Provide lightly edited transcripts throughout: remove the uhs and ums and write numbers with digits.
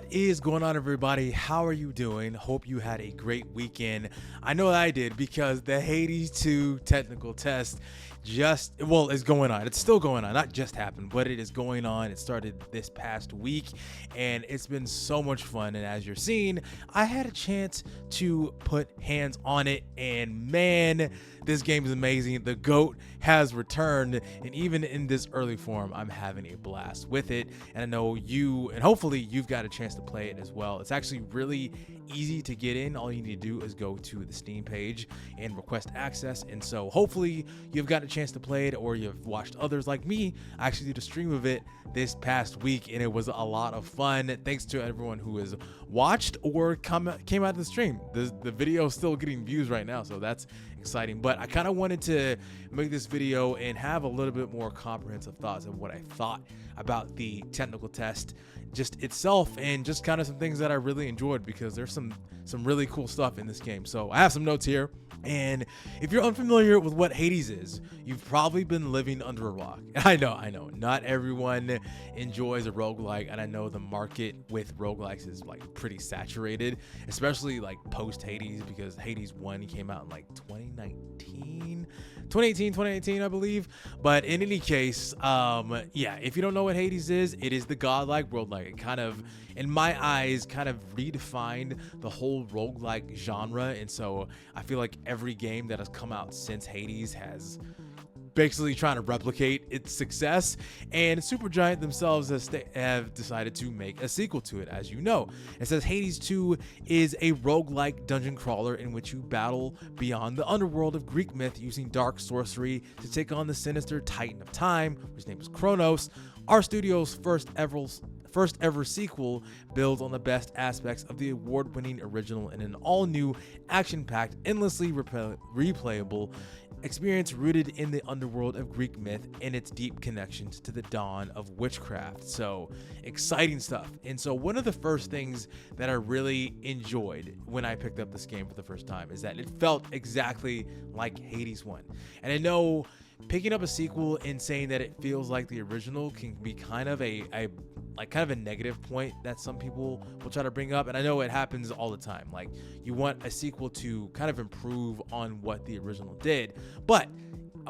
What is going on, everybody? How are you doing? Hope you had a great weekend. I know I did because the Hades 2 technical test is going on. It's still going on. Not just happened, but it is going on. It started this past week and it's been so much fun. And as you're seeing, I had a chance to put hands on it, and man, this game is amazing. The GOAT has returned, and even in this early form, I'm having a blast with it. And I know you, and hopefully you've got a chance to play it as well. It's actually really easy to get in. All you need to do is go to the Steam page and request access. And so hopefully you've got a chance to play it, or you've watched others like me actually did a stream of it this past week, and it was a lot of fun. Thanks to everyone who has watched or came out of the stream. The video is still getting views right now, so that's exciting. But I kind of wanted to make this video and have a little bit more comprehensive thoughts of what I thought about the technical test just itself, and just kind of some things that I really enjoyed, because there's some really cool stuff in this game. So I have some notes here, and if you're unfamiliar with what Hades is, you've probably been living under a rock. I know not everyone enjoys a roguelike, and I know the market with roguelikes is like pretty saturated, especially like post Hades, because Hades 1 came out in like 2018, I believe. But in any case, yeah, if you don't know what Hades is, it is the godlike roguelike. It kind of, in my eyes, kind of redefined the whole roguelike genre. And so I feel like every game that has come out since Hades has basically trying to replicate its success, and Supergiant themselves have decided to make a sequel to it. As you know, it says Hades 2 is a roguelike dungeon crawler in which you battle beyond the underworld of Greek myth using dark sorcery to take on the sinister titan of time, whose name is Kronos. Our studio's first ever sequel builds on the best aspects of the award-winning original in an all-new, action-packed, endlessly replayable experience rooted in the underworld of Greek myth and its deep connections to the dawn of witchcraft. So exciting stuff. And so one of the first things that I really enjoyed when I picked up this game for the first time is that it felt exactly like Hades 1. And I know picking up a sequel and saying that it feels like the original can be kind of a negative point that some people will try to bring up. And I know it happens all the time. Like, you want a sequel to kind of improve on what the original did. But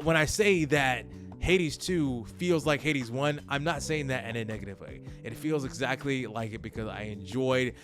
when I say that Hades 2 feels like Hades 1, I'm not saying that in a negative way. It feels exactly like it because I enjoyed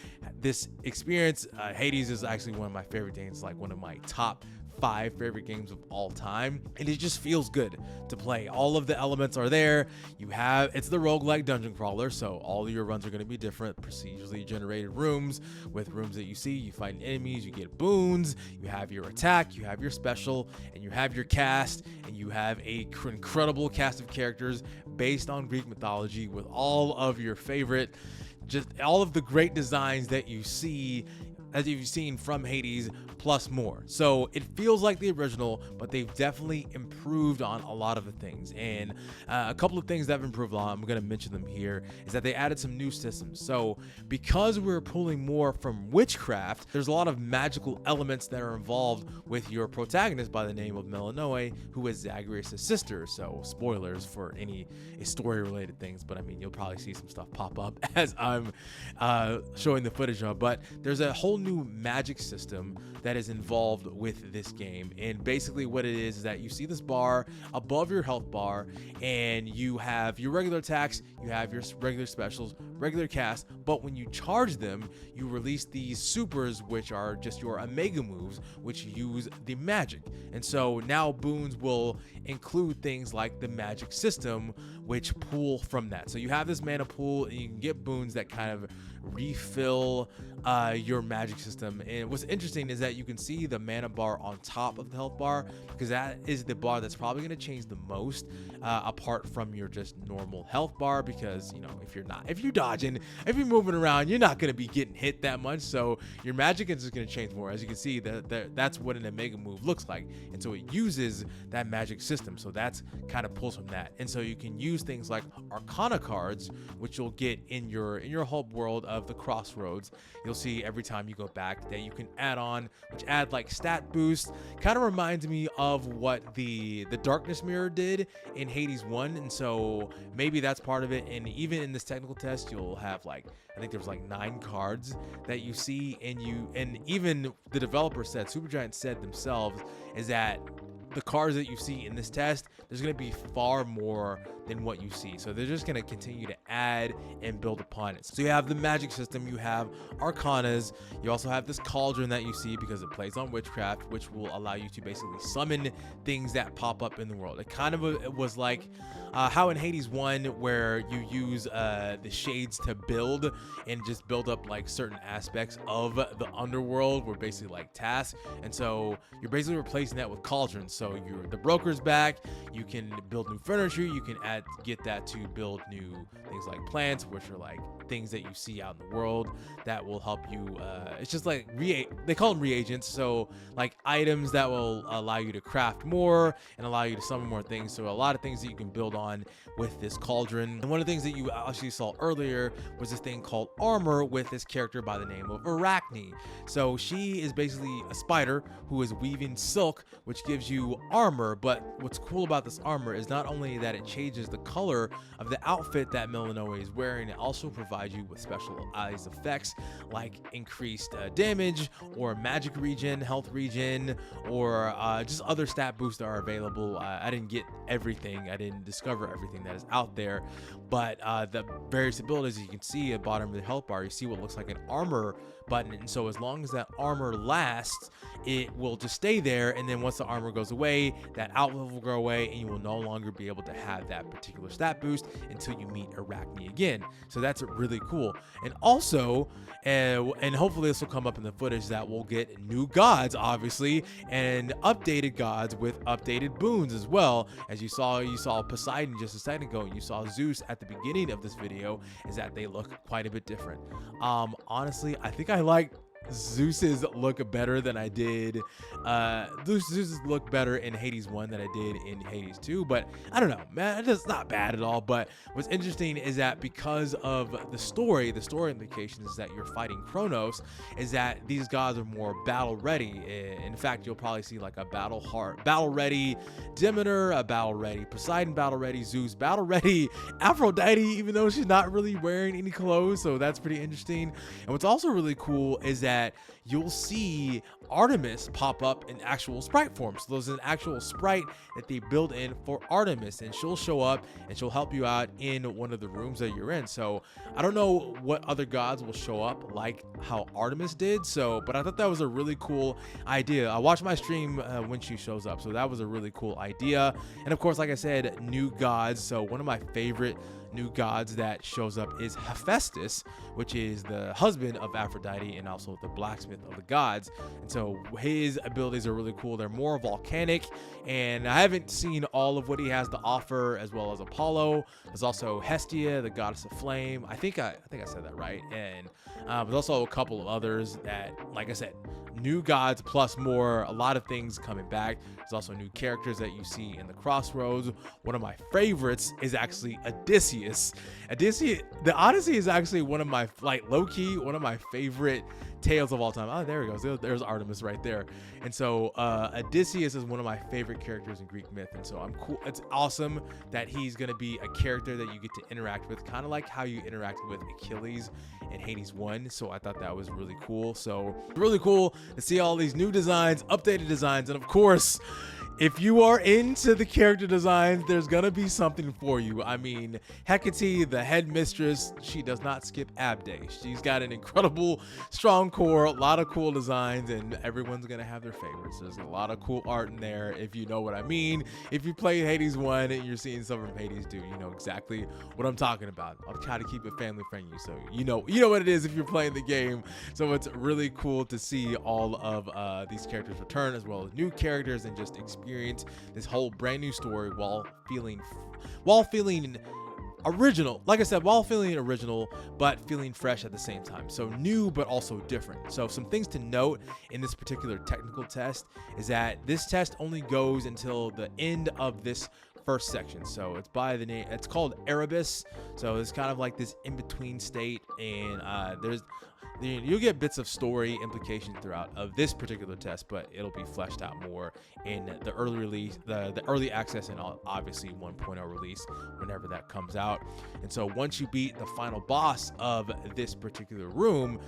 this experience. Hades is actually one of my favorite games, like one of my top 5 favorite games of all time, and it just feels good to play. All of the elements are there. It's the roguelike dungeon crawler, so all of your runs are going to be different, procedurally generated rooms. With rooms that you see, you fight enemies, you get boons, you have your attack, you have your special, and you have your cast, and you have a incredible cast of characters based on Greek mythology, with all of your favorite, just all of the great designs that you see, as you've seen from Hades, plus more. So it feels like the original, but they've definitely improved on a lot of the things. And a couple of things that have improved on, I'm going to mention them here, is that they added some new systems. So because we're pulling more from witchcraft, there's a lot of magical elements that are involved with your protagonist by the name of Melanoe, who is Zagreus' sister. So spoilers for any story related things, but I mean, you'll probably see some stuff pop up as I'm showing the footage of. But there's a whole new magic system that is involved with this game, and basically what it is that you see this bar above your health bar, and you have your regular attacks, you have your regular specials, regular cast, but when you charge them, you release these supers, which are just your omega moves, which use the magic. And so now boons will include things like the magic system, which pull from that. So you have this mana pool, and you can get boons that kind of refill your magic system. And what's interesting is that you can see the mana bar on top of the health bar, because that is the bar that's probably going to change the most, apart from your just normal health bar, because, you know, if you're dodging, if you're moving around, you're not going to be getting hit that much, so your magic is just going to change more. As you can see, that's what an omega move looks like, and so it uses that magic system, so that's kind of pulls from that. And so you can use things like arcana cards, which you'll get in your hub world of the Crossroads. You'll see every time you go back that you can add on, which add like stat boost. Kind of reminds me of what the darkness mirror did in Hades 1, and so maybe that's part of it. And even in this technical test, you'll have like, I think there's like 9 cards that you see, and even the developer said, Supergiant said themselves, is that the cards that you see in this test, there's going to be far more than what you see. So they're just going to continue to add and build upon it. So you have the magic system, you have arcanas, you also have this cauldron that you see because it plays on witchcraft, which will allow you to basically summon things that pop up in the world. It kind of it was like how in Hades 1, where you use the shades to build and just build up like certain aspects of the underworld, were basically like tasks. And so you're basically replacing that with cauldrons. So the broker's back, you can build new furniture, you can get that to build new things like plants, which are like things that you see out in the world that will help you. It's just like they call them reagents, so like items that will allow you to craft more and allow you to summon more things. So a lot of things that you can build on with this cauldron. And one of the things that you actually saw earlier was this thing called armor with this character by the name of Arachne. So she is basically a spider who is weaving silk, which gives you armor. But what's cool about this armor is not only that it changes the color of the outfit that Melinoe is wearing, it also provides you with specialized effects like increased damage or magic regen, health regen, or just other stat boosts that are available. I didn't get everything, I didn't discover everything that is out there, but the various abilities you can see at the bottom of the health bar, you see what looks like an armor button. And so as long as that armor lasts, it will just stay there, and then once the armor goes away, that outfit will go away, and you will no longer be able to have that particular stat boost until you meet Arachne again. So that's really cool. And also, and hopefully this will come up in the footage, that we'll get new gods, obviously, and updated gods with updated boons as well. As you saw Poseidon just a second ago, and you saw Zeus at the beginning of this video, is that they look quite a bit different. Honestly, I think I like Zeus's look better than I did. Zeus's look better in Hades 1 than I did in Hades 2, but I don't know, man, it's not bad at all. But what's interesting is that because of the story implications is that you're fighting Kronos, is that these gods are more battle ready. In fact, you'll probably see like a battle ready Demeter, a battle ready Poseidon, battle ready Zeus, battle ready Aphrodite, even though she's not really wearing any clothes. So that's pretty interesting. And what's also really cool is that you'll see Artemis pop up in actual sprite form. So there's an actual sprite that they build in for Artemis, and she'll show up and she'll help you out in one of the rooms that you're in. So I don't know what other gods will show up like how Artemis did, but I thought that was a really cool idea. I watched my stream when she shows up, so that was a really cool idea. And of course, like I said, new gods. So one of my favorite new gods that shows up is Hephaestus, which is the husband of Aphrodite and also the blacksmith of the gods. And so his abilities are really cool. They're more volcanic, and I haven't seen all of what he has to offer, as well as Apollo. There's also Hestia, the goddess of flame. I think I said that right. And there's also a couple of others that, like I said, new gods plus more, a lot of things coming back. There's also new characters that you see in the Crossroads. One of my favorites is actually Odysseus. The Odyssey is actually one of my, like, low-key, one of my favorite tales of all time. Oh, there he goes. There's Artemis right there. And so Odysseus is one of my favorite characters in Greek myth. And so I'm cool. It's awesome that he's going to be a character that you get to interact with, kind of like how you interacted with Achilles in Hades 1. So I thought that was really cool. So really cool to see all these new designs, updated designs. And of course, if you are into the character designs, there's gonna be something for you. I mean, Hecate, the headmistress, she does not skip ab day. She's got an incredible, strong core, a lot of cool designs, and everyone's gonna have their favorites. There's a lot of cool art in there, if you know what I mean. If you play Hades 1 and you're seeing some from Hades 2, you know exactly what I'm talking about. I'll try to keep it family friendly, so you know what it is if you're playing the game. So it's really cool to see all of these characters return, as well as new characters, and just experience this whole brand new story while feeling original. Like I said, while feeling original, but feeling fresh at the same time. So new, but also different. So some things to note in this particular technical test is that this test only goes until the end of this first section. So it's by the name, it's called Erebus. So it's kind of like this in-between state, and you'll get bits of story implication throughout of this particular test, but it'll be fleshed out more in the early release, the early access, and obviously 1.0 release whenever that comes out. And so once you beat the final boss of this particular room,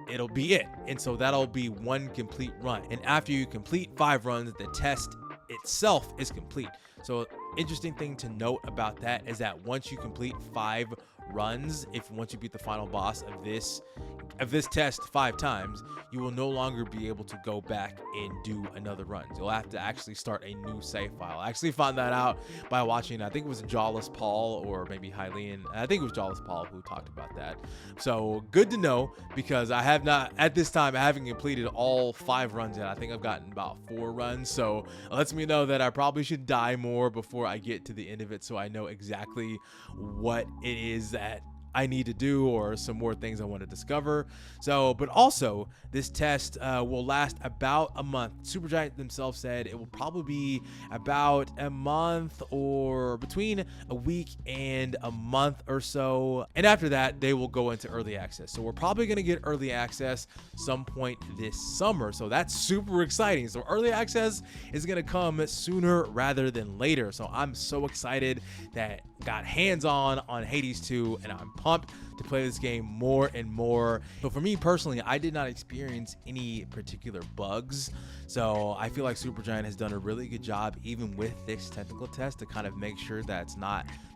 it'll be it. And so that'll be one complete run. And after you complete 5 runs, the test itself is complete. So interesting thing to note about that is that once you complete 5 runs, once you beat the final boss of this test 5 times, you will no longer be able to go back and do another run. You'll have to actually start a new save file. I actually found that out by watching, I think it was Jawless Paul or maybe Hylian. I think it was Jawless Paul who talked about that. So good to know, because I have not, at this time, I haven't completed all 5 runs yet. I think I've gotten about 4 runs. So it lets me know that I probably should die more before I get to the end of it, so I know exactly what it is that I need to do, or some more things I want to discover. So, but also this test will last about a month. Supergiant themselves said it will probably be about a month, or between a week and a month or so. And after that, they will go into early access. So we're probably going to get early access some point this summer. So that's super exciting. So early access is going to come sooner rather than later. So I'm so excited that got hands-on on Hades 2, and I'm pumped to play this game more and more. But for me personally, I did not experience any particular bugs, so I feel like Supergiant has done a really good job even with this technical test to kind of make sure that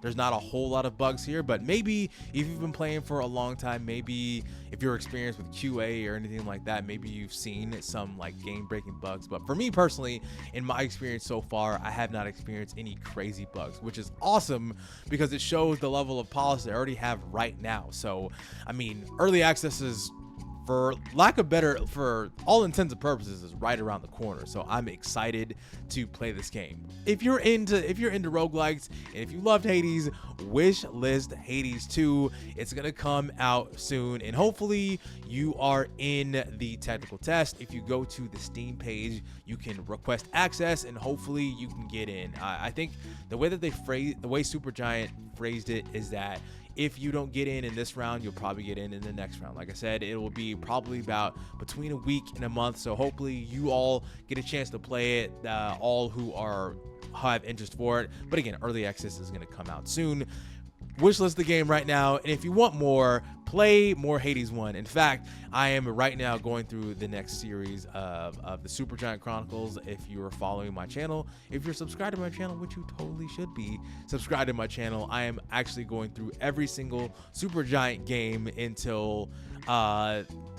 there's not a whole lot of bugs here. But maybe if you've been playing for a long time, maybe if you're experienced with QA or anything like that, maybe you've seen some like game-breaking bugs. But for me personally, in my experience so far, I have not experienced any crazy bugs, which is awesome because it shows the level of polish they already have right now. So I mean, early access is, for lack of better, for all intents and purposes, is right around the corner. So I'm excited to play this game. If you're into roguelikes, and if you loved Hades, Wishlist Hades 2. It's gonna come out soon, and hopefully you are in the technical test. If you go to the Steam page, you can request access, and hopefully you can get in. I think the way that the way Supergiant phrased it is that if you don't get in this round, you'll probably get in the next round. Like I said, it will be probably about between a week and a month. So hopefully you all get a chance to play it, all who have interest for it. But again, early access is going to come out soon. Wishlist the game right now, and if you want more, play more Hades 1. In fact, I am right now going through the next series of the Supergiant Chronicles. If you are following my channel, if you're subscribed to my channel, which you totally should be subscribed to my channel, I am actually going through every single Supergiant game until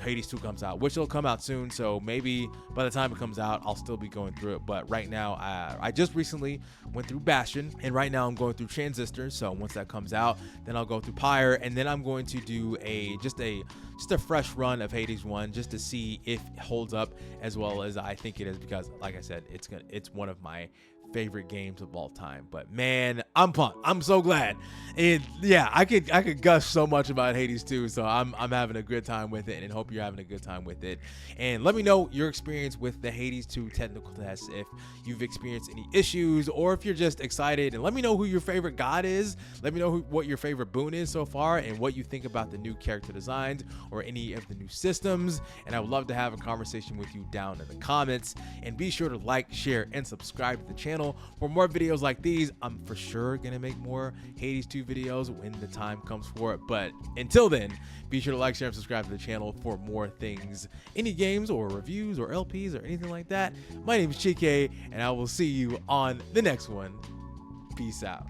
Hades 2 comes out, which will come out soon. So maybe by the time it comes out, I'll still be going through it. But right now, I just recently went through Bastion, and right now I'm going through Transistor. So once that comes out, then I'll go through Pyre, and then I'm going to do just a fresh run of Hades 1 just to see if it holds up as well as I think it is, because like I said, it's one of my favorite games of all time. But man, I'm pumped. I'm so glad. And yeah, I could gush so much about Hades 2, so I'm having a good time with it, and hope you're having a good time with it. And let me know your experience with the Hades 2 technical test, if you've experienced any issues, or if you're just excited. And let me know who your favorite god is. Let me know what your favorite boon is so far, and what you think about the new character designs or any of the new systems. And I would love to have a conversation with you down in the comments. And be sure to like, share, and subscribe to the channel for more videos like these. I'm for sure gonna make more Hades 2 videos when the time comes for it, but until then, be sure to like, share, and subscribe to the channel for more things, any games or reviews or LPs or anything like that. My name is Chike, and I will see you on the next one. Peace out.